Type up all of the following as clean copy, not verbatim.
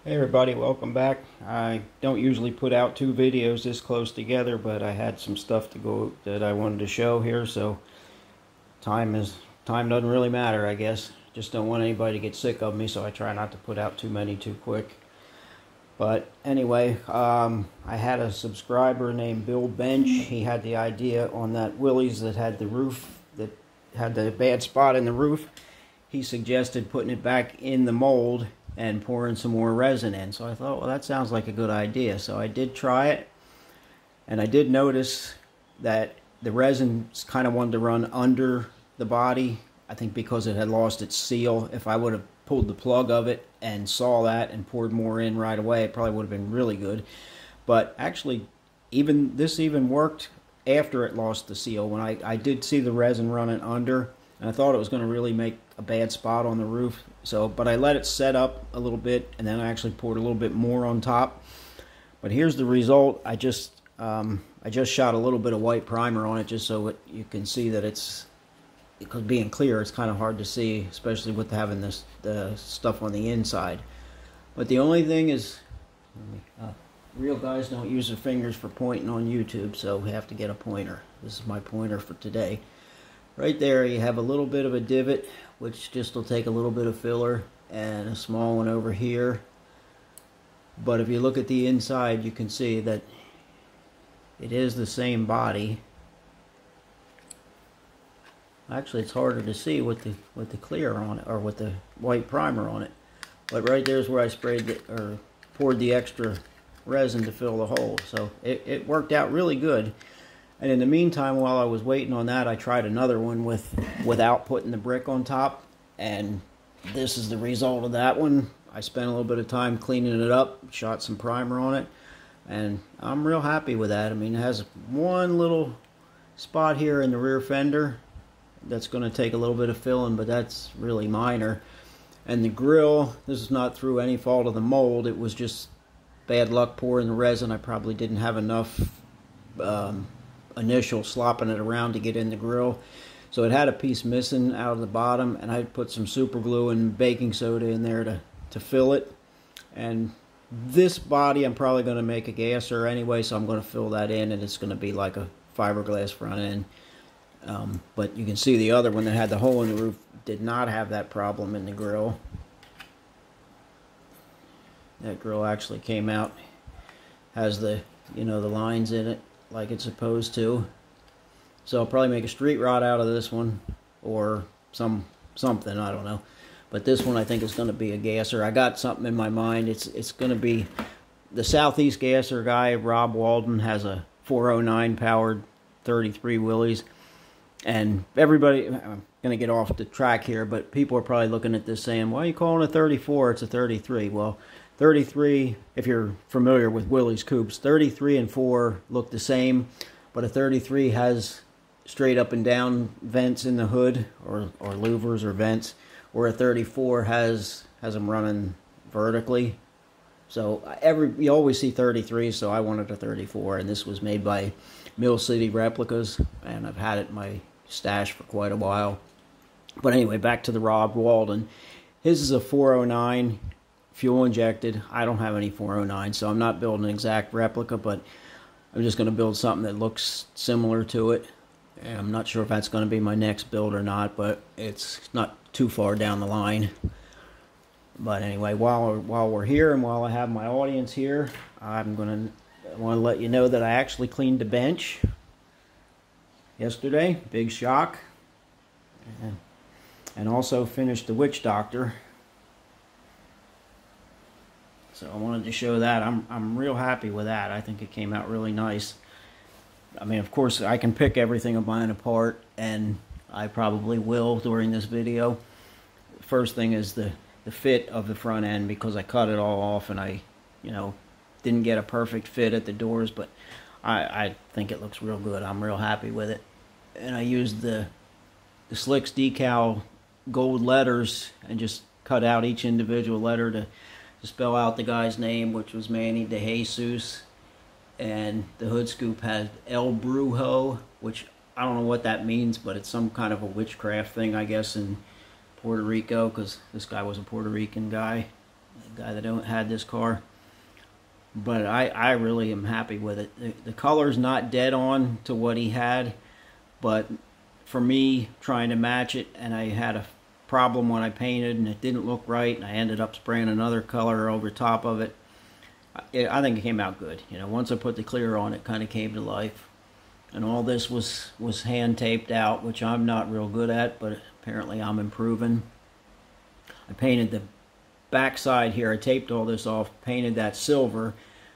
Hey everybody, welcome back. I don't usually put out two videos this close together, but I had some stuff to go that I wanted to show here, so time doesn't really matter, I guess. Just don't want anybody to get sick of me, so I try not to put out too many too quick. But anyway, I had a subscriber named Bill Bench. He had the idea on that Willys that had the roof, that had the bad spot in the roof. He suggested putting it back in the mold and pouring some more resin in. So I thought, well, that sounds like a good idea. So I did try it, and I did notice that the resin kind of wanted to run under the body. I think because it had lost its seal. If I would have pulled the plug of it and saw that and poured more in right away, it probably would have been really good. But actually, this even worked after it lost the seal. When I did see the resin running under, and I thought it was going to really make a bad spot on the roof. But I let it set up a little bit, and then I actually poured a little bit more on top. But here's the result. I just shot a little bit of white primer on it just so you can see that because being clear, it's kind of hard to see, especially with having the stuff on the inside. But the only thing is, real guys don't use their fingers for pointing on YouTube, so we have to get a pointer. This is my pointer for today. Right there you have a little bit of a divot, which just will take a little bit of filler, and a small one over here. But if you look at the inside, you can see that it is the same body. Actually, it's harder to see with the clear on it, or with the white primer on it. But right there's where I poured the extra resin to fill the hole. So it worked out really good. And in the meantime, while I was waiting on that, I tried another one without putting the brick on top. And this is the result of that one. I spent a little bit of time cleaning it up, shot some primer on it, and I'm real happy with that. I mean, it has one little spot here in the rear fender that's going to take a little bit of filling, but that's really minor. And the grill, this is not through any fault of the mold. It was just bad luck pouring the resin. I probably didn't have enough initial slopping it around to get in the grill, so it had a piece missing out of the bottom, and I put some super glue and baking soda in there to fill it. And this body I'm probably going to make a gasser anyway, so I'm going to fill that in, and it's going to be like a fiberglass front end. But you can see the other one that had the hole in the roof did not have that problem in the grill. That grill actually came out, has the the lines in it like it's supposed to. So I'll probably make a street rod out of this one, or something, I don't know. But this one I think is going to be a gasser. I got something in my mind. It's going to be the Southeast gasser guy, Rob Walden, has a 409 powered 33 Willys. And everybody, I'm going to get off the track here, but people are probably looking at this saying, why are you calling it a 34? It's a 33. Well, 33, if you're familiar with Willys coupes, 33 and 4 look the same, but a 33 has straight up and down vents in the hood, or louvers or vents, where a 34 has them running vertically. So you always see 33, so I wanted a 34, and this was made by Mill City Replicas, and I've had it in my stash for quite a while. But anyway, back to the Rob Walden. His is a 409 fuel injected. I don't have any 409, so I'm not building an exact replica, but I'm just going to build something that looks similar to it. And I'm not sure if that's going to be my next build or not, but it's not too far down the line. But anyway, while we're here and while I have my audience here, I want to let you know that I actually cleaned the bench yesterday. Big shock. And also finished the witch doctor. So I wanted to show that. I'm real happy with that. I think it came out really nice. I mean, of course, I can pick everything of mine apart, and I probably will during this video. First thing is the fit of the front end, because I cut it all off, and I, didn't get a perfect fit at the doors, but I think it looks real good. I'm real happy with it. And I used the Slicks decal gold letters and just cut out each individual letter to spell out the guy's name, which was Manny De Jesus. And the hood scoop had El Brujo, which I don't know what that means, but it's some kind of a witchcraft thing, I guess, in Puerto Rico, because this guy was a Puerto Rican guy. the guy that had this car. But I really am happy with it. The color's not dead on to what he had, but for me, trying to match it, and I had a problem when I painted and it didn't look right, and I ended up spraying another color over top of it. I think it came out good. You know, once I put the clear on, it kind of came to life. And all this was hand taped out, which I'm not real good at, but apparently I'm improving. I painted the backside here. I taped all this off, painted that silver,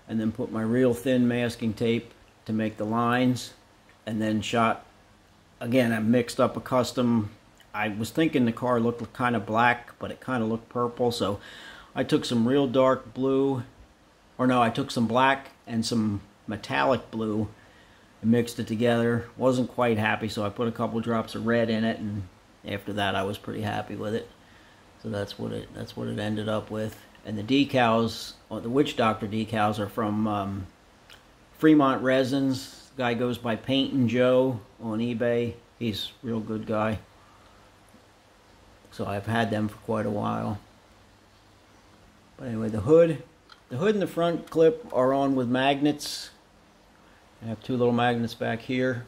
and then put my real thin masking tape to make the lines, and then shot. Again, I mixed up a custom. I was thinking the car looked kind of black, but it kind of looked purple, so I took some real dark blue, or no, I took some black and some metallic blue and mixed it together. Wasn't quite happy, so I put a couple drops of red in it, and after that I was pretty happy with it. So that's what it ended up with. And the decals, or the Witch Doctor decals, are from Fremont Resins. The guy goes by Paintin' Joe on eBay. He's a real good guy. So I've had them for quite a while. But anyway, the hood and the front clip are on with magnets. I have two little magnets back here.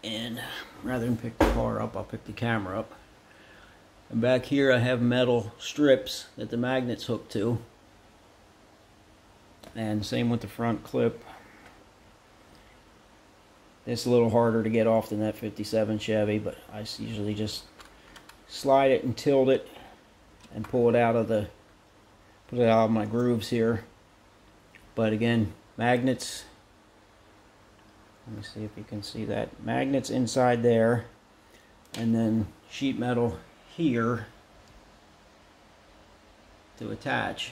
And rather than pick the car up, I'll pick the camera up. And back here I have metal strips that the magnets hook to. And same with the front clip. It's a little harder to get off than that 57 Chevy, but I usually just slide it and tilt it and pull it out of my grooves here. But again, magnets. Let me see if you can see that. Magnets inside there, and then sheet metal here to attach.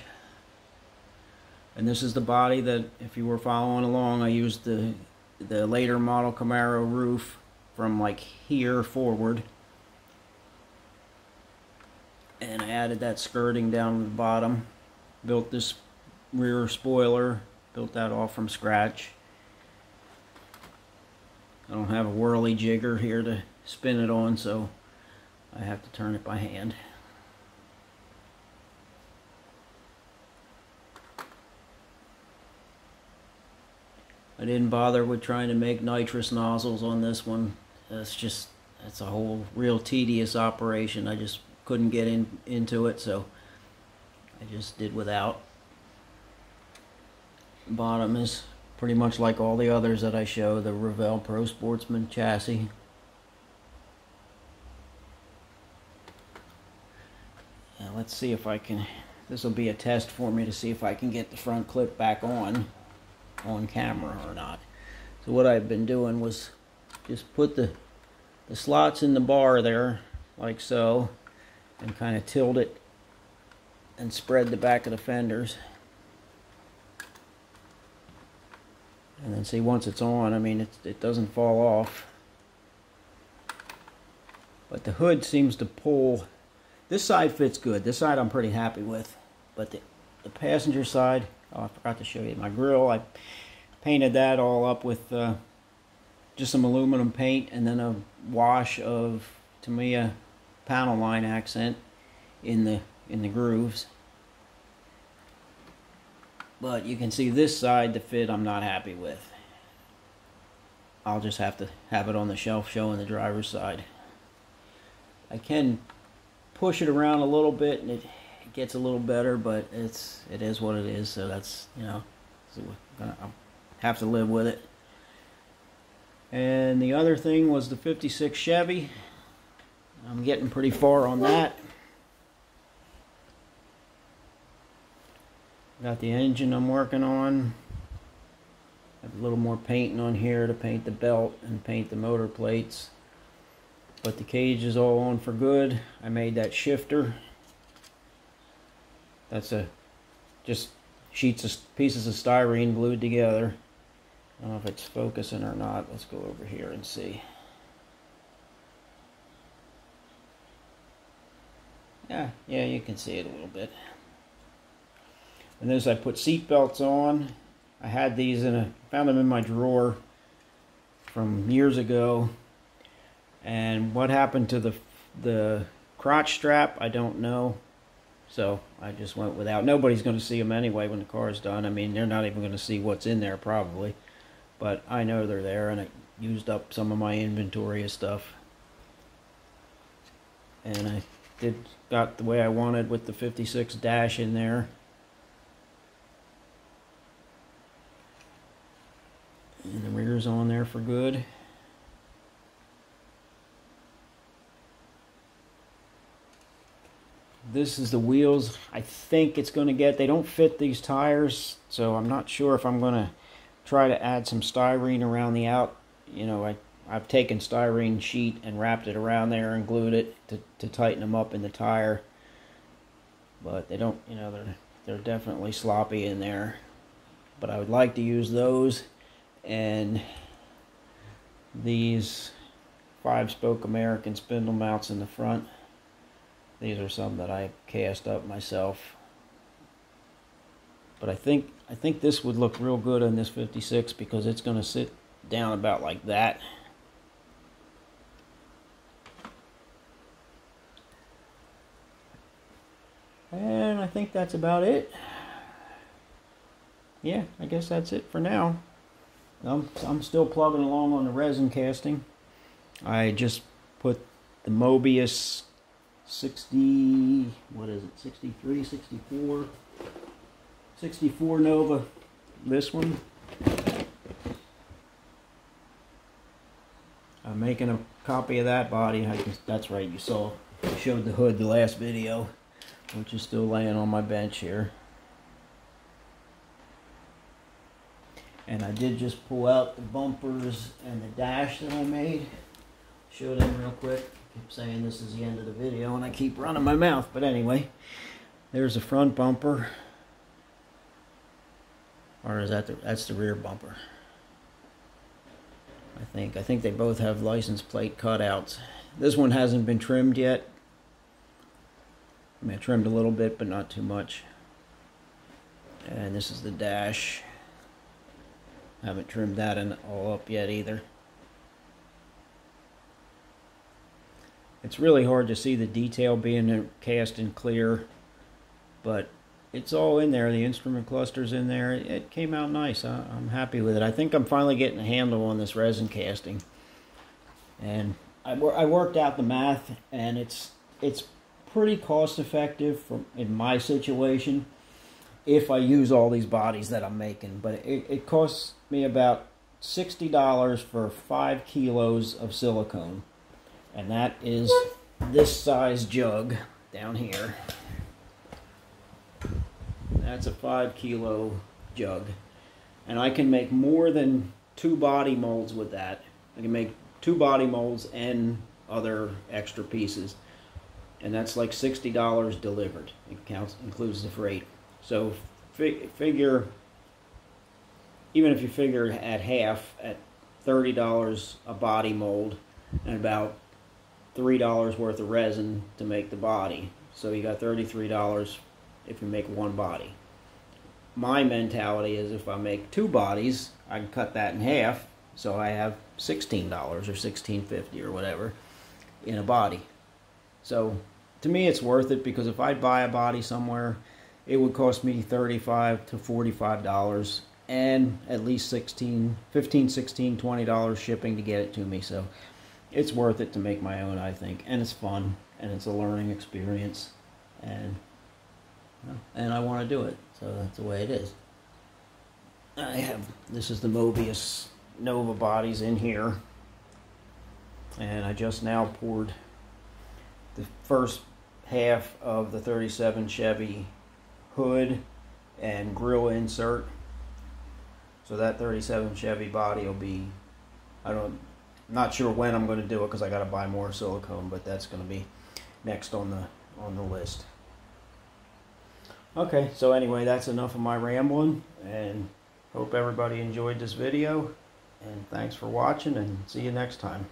And this is the body that, if you were following along, I used the later model Camaro roof from like here forward, and I added that skirting down the bottom. Built this rear spoiler, built that all from scratch. I don't have a whirly jigger here to spin it on, so I have to turn it by hand. I didn't bother with trying to make nitrous nozzles on this one. That's a whole real tedious operation. I just couldn't get into it, so I just did without. The bottom is pretty much like all the others that I show, the Revell Pro Sportsman chassis. Now let's see if I can, this will be a test for me to see if I can get the front clip back on camera or not. So what I've been doing was just put the slots in the bar there, like so, and kind of tilt it and spread the back of the fenders. And then see, once it's on, I mean, it doesn't fall off. But the hood seems to pull. This side fits good. This side I'm pretty happy with. But the passenger side, oh, I forgot to show you my grill. I painted that all up with just some aluminum paint and then a wash of Tamiya panel line accent in the grooves. But you can see this side, the fit, I'm not happy with. I'll just have to have it on the shelf showing the driver's side. I can push it around a little bit and it gets a little better, but it is what it is. So that's, you know, so I'll have to live with it. And the other thing was the 56 Chevy. I'm getting pretty far on that. Got the engine I'm working on. Have a little more painting on here to paint the belt and paint the motor plates. But the cage is all on for good. I made that shifter. That's just pieces of styrene glued together. I don't know if it's focusing or not. Let's go over here and see. Yeah, you can see it a little bit. And as I put seat belts on, I had these found them in my drawer from years ago. And what happened to the crotch strap, I don't know. So I just went without. Nobody's going to see them anyway when the car's done. I mean, they're not even going to see what's in there probably. But I know they're there, and I used up some of my inventory of stuff. And I got the way I wanted with the 56 dash in there. And the rear's on there for good. This is the wheels I think it's going to get. They don't fit these tires, so I'm not sure if I'm going to try to add some styrene around the out. You know, I've taken styrene sheet and wrapped it around there and glued it to tighten them up in the tire. But they don't, you know, they're definitely sloppy in there. But I would like to use those and these 5-spoke American spindle mounts in the front. These are some that I cast up myself. But I think this would look real good on this 56 because it's going to sit down about like that. And I think that's about it. Yeah, I guess that's it for now. I'm still plugging along on the resin casting. I just put the Mobius 60, what is it, 63, 64, 64 Nova, this one. I'm making a copy of that body. That's right, you showed the hood the last video, which is still laying on my bench here. And I did just pull out the bumpers and the dash that I made. Show them real quick. I keep saying this is the end of the video and I keep running my mouth, but anyway, there's the front bumper. Or is that's the rear bumper? I think they both have license plate cutouts. This one hasn't been trimmed yet. I mean, I trimmed a little bit, but not too much. And this is the dash. I haven't trimmed that all up yet either. It's really hard to see the detail being cast in clear, but it's all in there. The instrument cluster's in there. It came out nice. I'm happy with it. I think I'm finally getting a handle on this resin casting. And I worked out the math, and it's pretty cost effective in my situation if I use all these bodies that I'm making. But it costs me about $60 for 5 kilos of silicone. And that is this size jug down here. That's a 5 kilo jug. And I can make more than 2 body molds with that. I can make 2 body molds and other extra pieces. And that's like $60 delivered. It includes the freight. So figure, even if you figure at half, at $30 a body mold and about $3 worth of resin to make the body. So you got $33 if you make 1 body. My mentality is if I make 2 bodies, I can cut that in half, so I have $16 or $16.50 or whatever in a body. So to me it's worth it, because if I buy a body somewhere, it would cost me $35 to $45 and at least $15, $16, $20 shipping to get it to me. So it's worth it to make my own, I think, and it's fun and it's a learning experience, and I want to do it, so that's the way it is. This is the Mobius Nova bodies in here, and I just now poured the first half of the 37 Chevy hood and grill insert. So that 37 Chevy body will be, I'm not sure when I'm going to do it because I got to buy more silicone, but that's going to be next on the list. Okay, so anyway, that's enough of my rambling, and hope everybody enjoyed this video, and thanks for watching, and see you next time.